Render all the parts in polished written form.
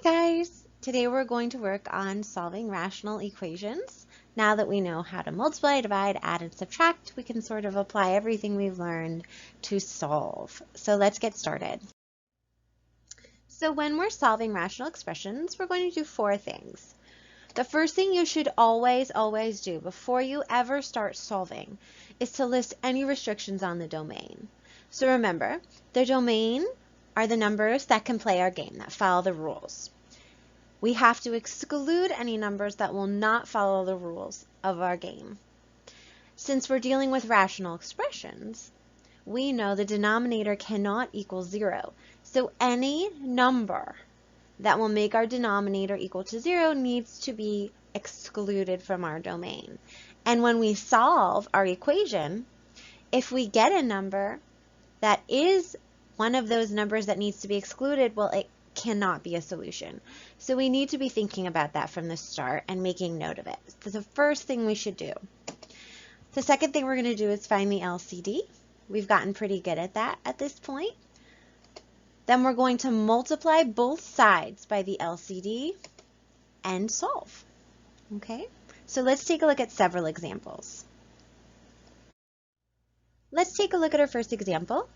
guys! Today we're going to work on solving rational equations. Now that we know how to multiply, divide, add, and subtract, we can sort of apply everything we've learned to solve. So let's get started. So when we're solving rational expressions, we're going to do four things. The first thing you should always do before you ever start solving is to list any restrictions on the domain. So remember, the domain are the numbers that can play our game, that follow the rules. We have to exclude any numbers that will not follow the rules of our game. Since we're dealing with rational expressions, we know the denominator cannot equal 0. So any number that will make our denominator equal to 0 needs to be excluded from our domain. And when we solve our equation, if we get a number that is one of those numbers that needs to be excluded, well, it cannot be a solution. So we need to be thinking about that from the start and making note of it. That's the first thing we should do. The second thing we're going to do is find the LCD. We've gotten pretty good at that at this point. Then we're going to multiply both sides by the LCD and solve. Okay, so let's take a look at several examples. Let's take a look at our first example.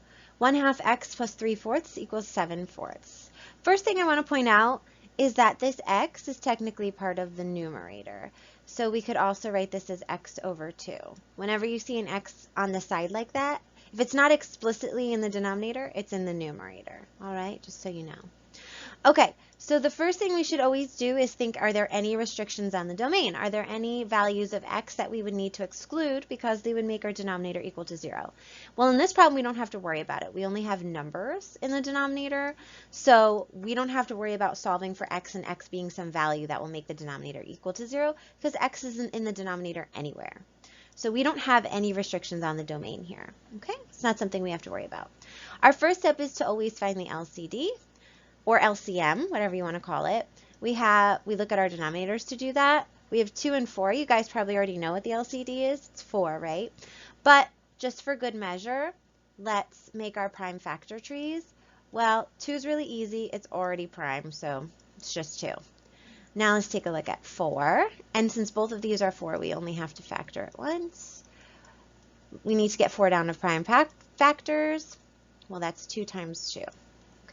1/2 x plus 3/4 equals 7/4. First thing I want to point out is that this x is technically part of the numerator. So we could also write this as x over 2. Whenever you see an x on the side like that, if it's not explicitly in the denominator, it's in the numerator. All right, just so you know. Okay, so the first thing we should always do is think, are there any restrictions on the domain? Are there any values of x that we would need to exclude because they would make our denominator equal to 0? Well, in this problem, we don't have to worry about it. We only have numbers in the denominator, so we don't have to worry about solving for x and x being some value that will make the denominator equal to 0 because x isn't in the denominator anywhere. So we don't have any restrictions on the domain here, okay? It's not something we have to worry about. Our first step is to always find the LCD, or LCM, whatever you want to call it. We look at our denominators to do that. We have 2 and 4. You guys probably already know what the LCD is. It's 4, right? But just for good measure, let's make our prime factor trees. Well, 2 is really easy. It's already prime, so it's just 2. Now let's take a look at 4. And since both of these are 4, we only have to factor it once. We need to get 4 down to prime factors. Well, that's 2 times 2.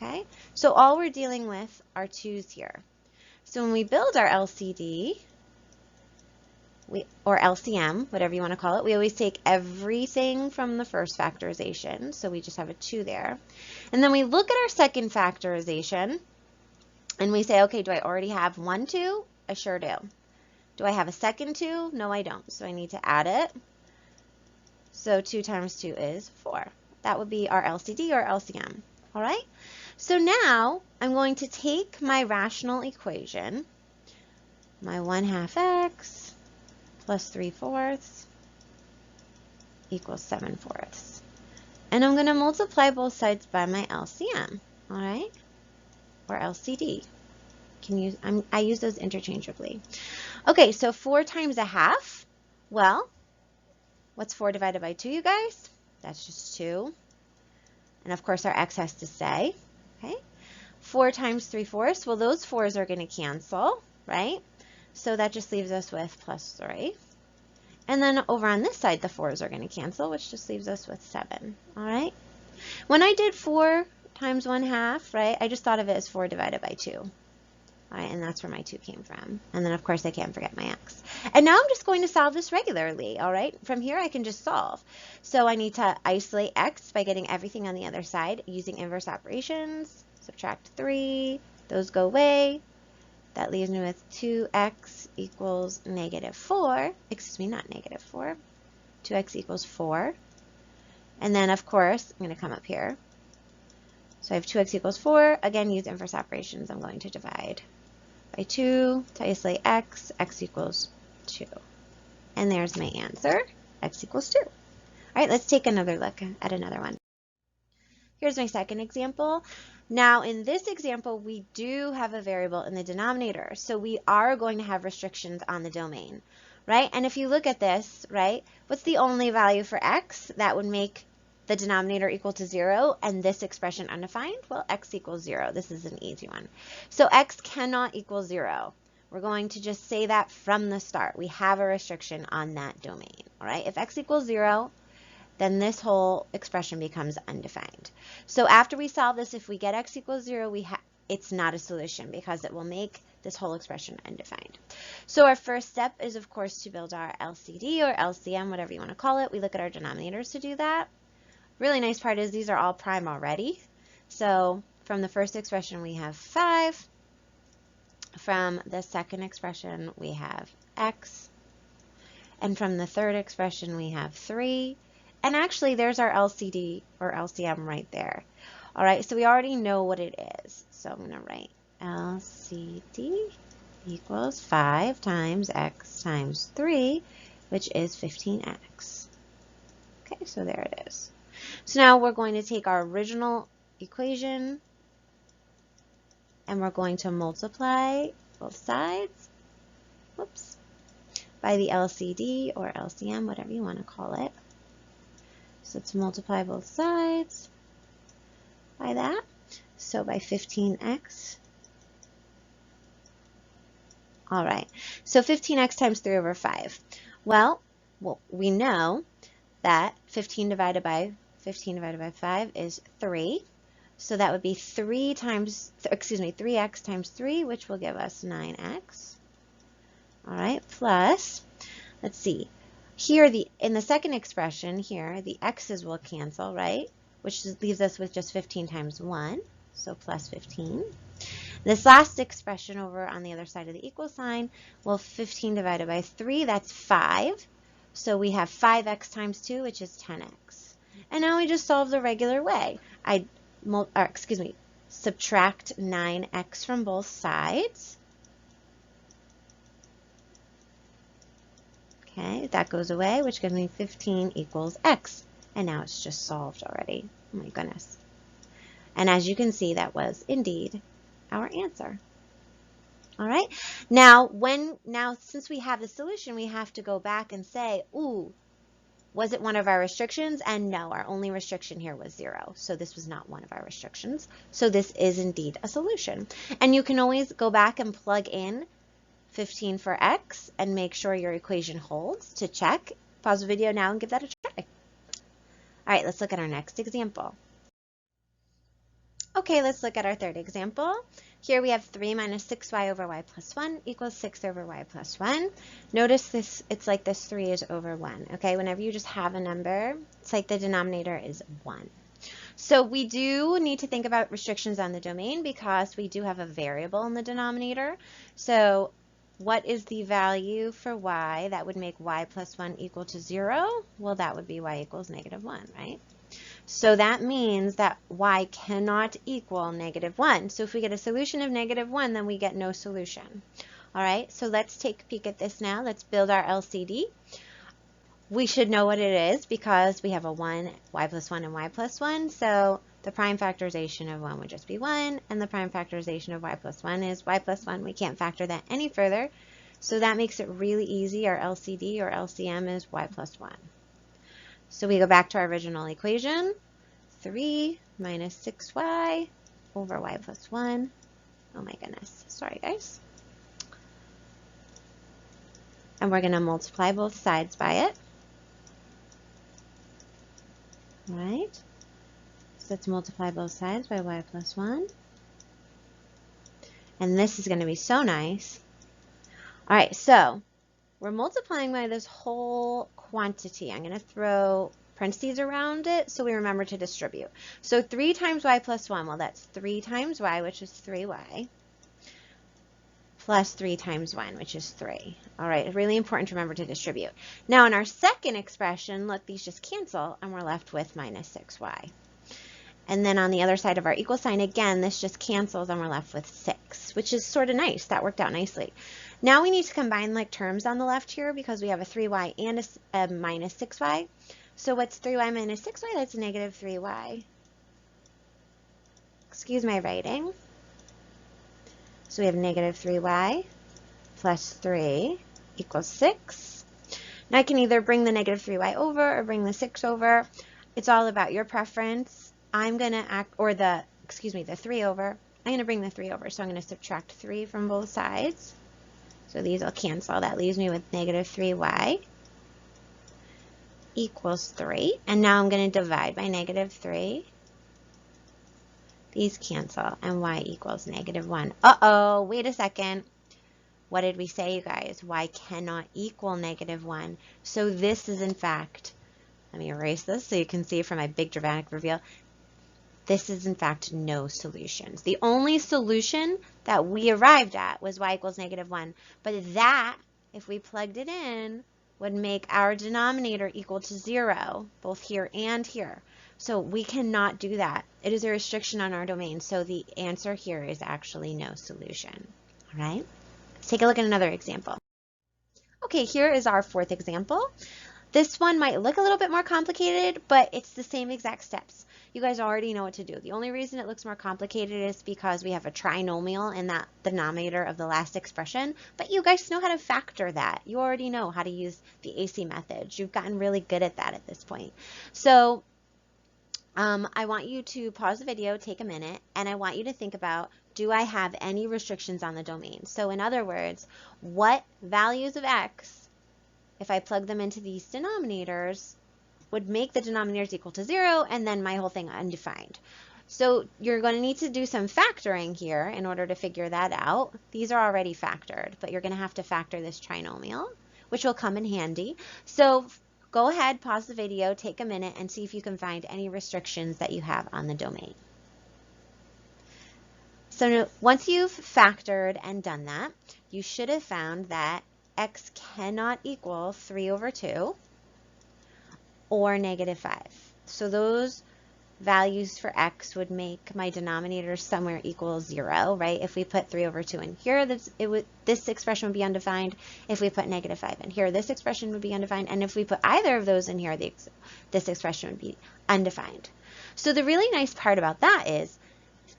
Okay, so all we're dealing with are 2's here. So when we build our LCD, or LCM, whatever you want to call it, we always take everything from the first factorization. So we just have a 2 there. And then we look at our second factorization, and we say, okay, do I already have 1 2? I sure do. Do I have a second 2? No, I don't. So I need to add it. So 2 times 2 is 4. That would be our LCD or LCM. All right? So now I'm going to take my rational equation, my 1/2 x plus 3/4 equals 7/4. And I'm going to multiply both sides by my LCM, all right? Or LCD. I use those interchangeably. Okay, so 4 times 1/2. Well, what's 4 divided by 2, you guys? That's just 2. And of course, our x has to stay. Okay, 4 times 3/4. Well, those 4's are going to cancel, right? So that just leaves us with plus 3. And then over on this side, the 4's are going to cancel, which just leaves us with 7. All right. When I did 4 times 1/2, right, I just thought of it as 4 divided by 2. All right, and that's where my 2 came from. And then, of course, I can't forget my x. And now I'm just going to solve this regularly, all right? From here, I can just solve. So I need to isolate x by getting everything on the other side using inverse operations. Subtract 3. Those go away. That leaves me with 2x equals -4. Excuse me, not -4. 2x equals 4. And then, of course, I'm going to come up here. So I have 2x equals 4. Again, use inverse operations. I'm going to divide by 2 to isolate x. X equals 2. And there's my answer. X equals 2. All right, let's take another look at another one. Here's my second example. Now, in this example, we do have a variable in the denominator. So we are going to have restrictions on the domain, right? And if you look at this, right, what's the only value for x that would make the denominator equal to 0 and this expression undefined? Well, x equals 0. This is an easy one. So x cannot equal 0. We're going to just say that from the start. We have a restriction on that domain. All right, if x equals 0, then this whole expression becomes undefined. So after we solve this, if we get x equals 0, it's not a solution because it will make this whole expression undefined. So our first step is, of course, to build our LCD or LCM, whatever you want to call it. We look at our denominators to do that. Really nice part is these are all prime already. So from the first expression, we have 5. From the second expression, we have x. And from the third expression, we have 3. And actually, there's our LCD or LCM right there. All right, so we already know what it is. So I'm going to write LCD equals 5 times x times 3, which is 15x. Okay, so there it is. So now we're going to take our original equation and we're going to multiply both sides, whoops, by the LCD or LCM, whatever you want to call it. So let's multiply both sides by that. So by 15x. All right, so 15x times 3 over 5. Well, we know that 15 divided by 5 is 3. So that would be 3x times 3, which will give us 9x. All right, plus, let's see. Here, in the second expression here, the x's will cancel, right? Which leaves us with just 15 times 1, so plus 15. This last expression over on the other side of the equal sign, well, 15 divided by 3, that's 5. So we have 5x times 2, which is 10x. And now we just solve the regular way. Subtract 9x from both sides. Okay, that goes away, which gives me 15 equals x. And now it's just solved already. Oh my goodness. And as you can see, that was indeed our answer. All right. Now, since we have the solution, we have to go back and say, ooh, was it one of our restrictions? And no, our only restriction here was 0. So this was not one of our restrictions. So this is indeed a solution. And you can always go back and plug in 15 for x and make sure your equation holds to check. Pause the video now and give that a try. All right, let's look at our next example. Okay, let's look at our third example. Here we have 3 minus 6y over y plus 1 equals 6 over y plus 1. Notice this, it's like this 3 is over 1. Okay, whenever you just have a number, it's like the denominator is 1. So we do need to think about restrictions on the domain because we do have a variable in the denominator. So what is the value for y that would make y plus 1 equal to 0? Well, that would be y equals negative 1, right? So that means that y cannot equal negative 1. So if we get a solution of negative 1, then we get no solution. All right, so let's take a peek at this now. Let's build our LCD. We should know what it is because we have a 1, y plus 1, and y plus 1. So the prime factorization of 1 would just be 1, and the prime factorization of y plus 1 is y plus 1. We can't factor that any further. So that makes it really easy. Our LCD or LCM is y plus 1. So we go back to our original equation, 3 minus 6y over y plus 1. Oh my goodness, sorry guys. And we're going to multiply both sides by it. All right, so let's multiply both sides by y plus 1. And this is going to be so nice. All right, so we're multiplying by this whole quantity. I'm going to throw parentheses around it so we remember to distribute. So 3 times y plus 1, well, that's 3 times y, which is 3y, plus 3 times 1, which is 3. All right, really important to remember to distribute. Now, in our second expression, look, these just cancel, and we're left with minus 6y. And then on the other side of our equal sign, again, this just cancels, and we're left with 6, which is sort of nice. That worked out nicely. Now we need to combine like terms on the left here because we have a 3y and a minus 6y. So what's 3y minus 6y? That's negative 3y. Excuse my writing. So we have negative 3y plus 3 equals 6. Now I can either bring the negative 3y over or bring the 6 over. it's all about your preference. I'm going to act, or the 3 over. I'm going to bring the 3 over. So I'm going to subtract 3 from both sides. So these will cancel. That leaves me with negative 3y equals 3. And now I'm going to divide by negative 3. These cancel, and y equals negative 1. Uh-oh, wait a second. What did we say, you guys? Y cannot equal negative 1. So this is, in fact, let me erase this so you can see from my big dramatic reveal. This is, in fact, no solutions. The only solution that we arrived at was y equals negative 1. But that, if we plugged it in, would make our denominator equal to 0, both here and here. So we cannot do that. It is a restriction on our domain. So the answer here is actually no solution. All right? Let's take a look at another example. Okay, here is our fourth example. This one might look a little bit more complicated, but it's the same exact steps. You guys already know what to do. The only reason it looks more complicated is because we have a trinomial in that denominator of the last expression, but you guys know how to factor that. You already know how to use the AC method. You've gotten really good at that at this point. So I want you to pause the video, take a minute, and I want you to think about, do I have any restrictions on the domain? So in other words, what values of x, if I plug them into these denominators, would make the denominators equal to 0, and then my whole thing undefined. So you're going to need to do some factoring here in order to figure that out. These are already factored, but you're going to have to factor this trinomial, which will come in handy. So go ahead, pause the video, take a minute, and see if you can find any restrictions that you have on the domain. So once you've factored and done that, you should have found that x cannot equal 3 over 2 or negative 5. So those values for x would make my denominator somewhere equal 0, right? If we put 3 over 2 in here, this expression would be undefined. If we put negative 5 in here, this expression would be undefined. And if we put either of those in here, this expression would be undefined. So the really nice part about that is,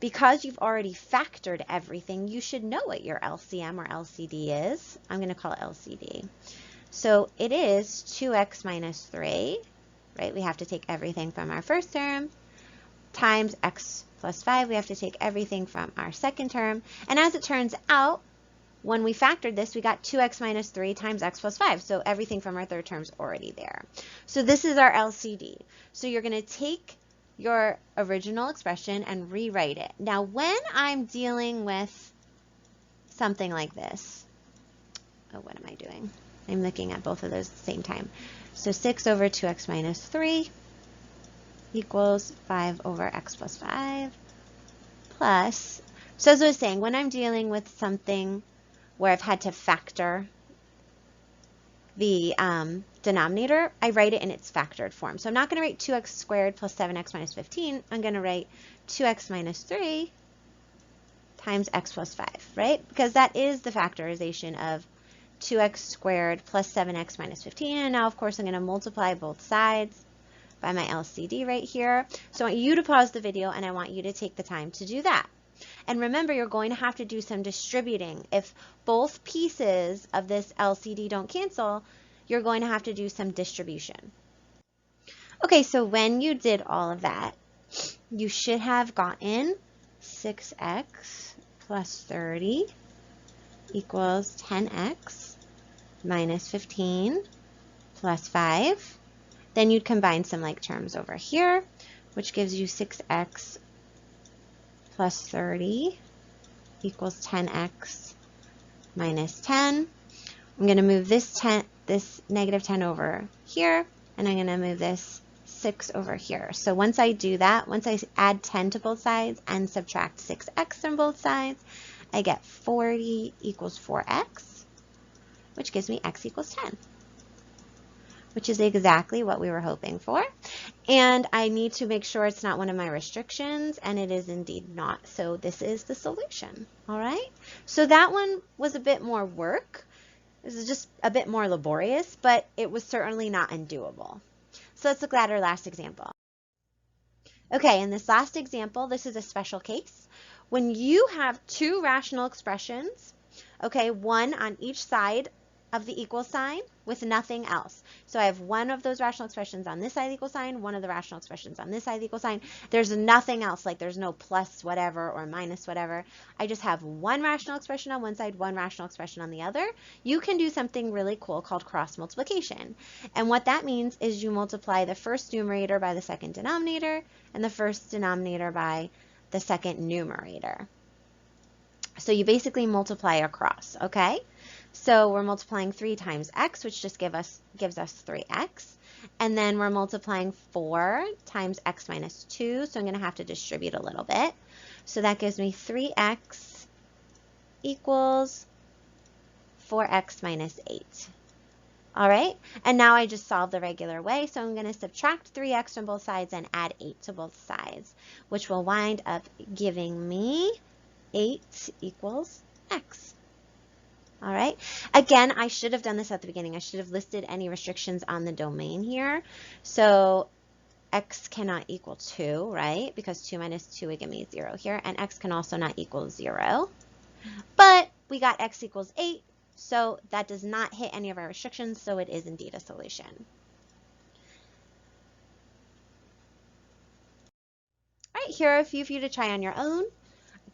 because you've already factored everything, you should know what your LCM or LCD is. I'm going to call it LCD. So it is 2x minus 3, right? We have to take everything from our first term, times x plus 5. We have to take everything from our second term. And as it turns out, when we factored this, we got 2x minus 3 times x plus 5. So everything from our third term is already there. So this is our LCD. So you're going to take your original expression and rewrite it. Now, when I'm dealing with something like this, oh, what am I doing? I'm looking at both of those at the same time. So 6 over 2x minus 3 equals 5 over x plus 5 plus, so as I was saying, when I'm dealing with something where I've had to factor the denominator, I write it in its factored form. So I'm not going to write 2x squared plus 7x minus 15. I'm going to write 2x minus 3 times x plus 5, right? Because that is the factorization of 2x squared plus 7x minus 15. And now, of course, I'm going to multiply both sides by my LCD right here. So I want you to pause the video, and I want you to take the time to do that. And remember, you're going to have to do some distributing. If both pieces of this LCD don't cancel, you're going to have to do some distribution. Okay, so when you did all of that, you should have gotten 6x plus 30 equals 10x minus 15 plus 5. Then you'd combine some like terms over here, which gives you 6x plus 30 equals 10x minus 10. I'm going to move this negative 10 over here, and I'm going to move this 6 over here. So once I do that, once I add 10 to both sides and subtract 6x from both sides, I get 40 equals 4x, which gives me x equals 10, which is exactly what we were hoping for. And I need to make sure it's not one of my restrictions, and it is indeed not. So this is the solution, all right? So that one was a bit more work. This is just a bit more laborious, but it was certainly not undoable. So let's look at our last example. Okay, in this last example, this is a special case. When you have two rational expressions, okay, one on each side of the equal sign with nothing else. So I have one of those rational expressions on this side of the equal sign, one of the rational expressions on this side of the equal sign. There's nothing else, like there's no plus whatever or minus whatever. I just have one rational expression on one side, one rational expression on the other. You can do something really cool called cross multiplication. And what that means is you multiply the first numerator by the second denominator and the first denominator by the second numerator. So you basically multiply across, okay? So we're multiplying 3 times x, which just gives us 3x. And then we're multiplying 4 times x minus 2. So I'm going to have to distribute a little bit. So that gives me 3x equals 4x minus 8. All right, and now I just solve the regular way. So I'm going to subtract 3x from both sides and add 8 to both sides, which will wind up giving me 8 equals x. All right, again, I should have done this at the beginning. I should have listed any restrictions on the domain here. So x cannot equal 2, right? Because 2 minus 2 would give me 0 here. And x can also not equal 0. But we got x equals 8. So that does not hit any of our restrictions. So it is indeed a solution. All right, here are a few for you to try on your own.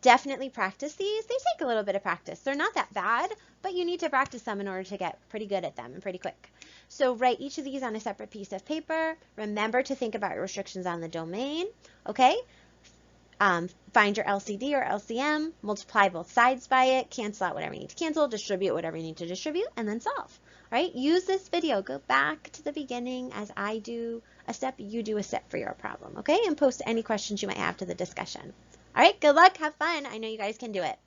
Definitely practice these. They take a little bit of practice. They're not that bad, but you need to practice them in order to get pretty good at them and pretty quick. So write each of these on a separate piece of paper. Remember to think about your restrictions on the domain, okay? Find your LCD or LCM, multiply both sides by it, cancel out whatever you need to cancel, distribute whatever you need to distribute, and then solve. All right, use this video. Go back to the beginning as I do a step, you do a step for your problem, okay? And post any questions you might have to the discussion. All right, good luck, have fun. I know you guys can do it.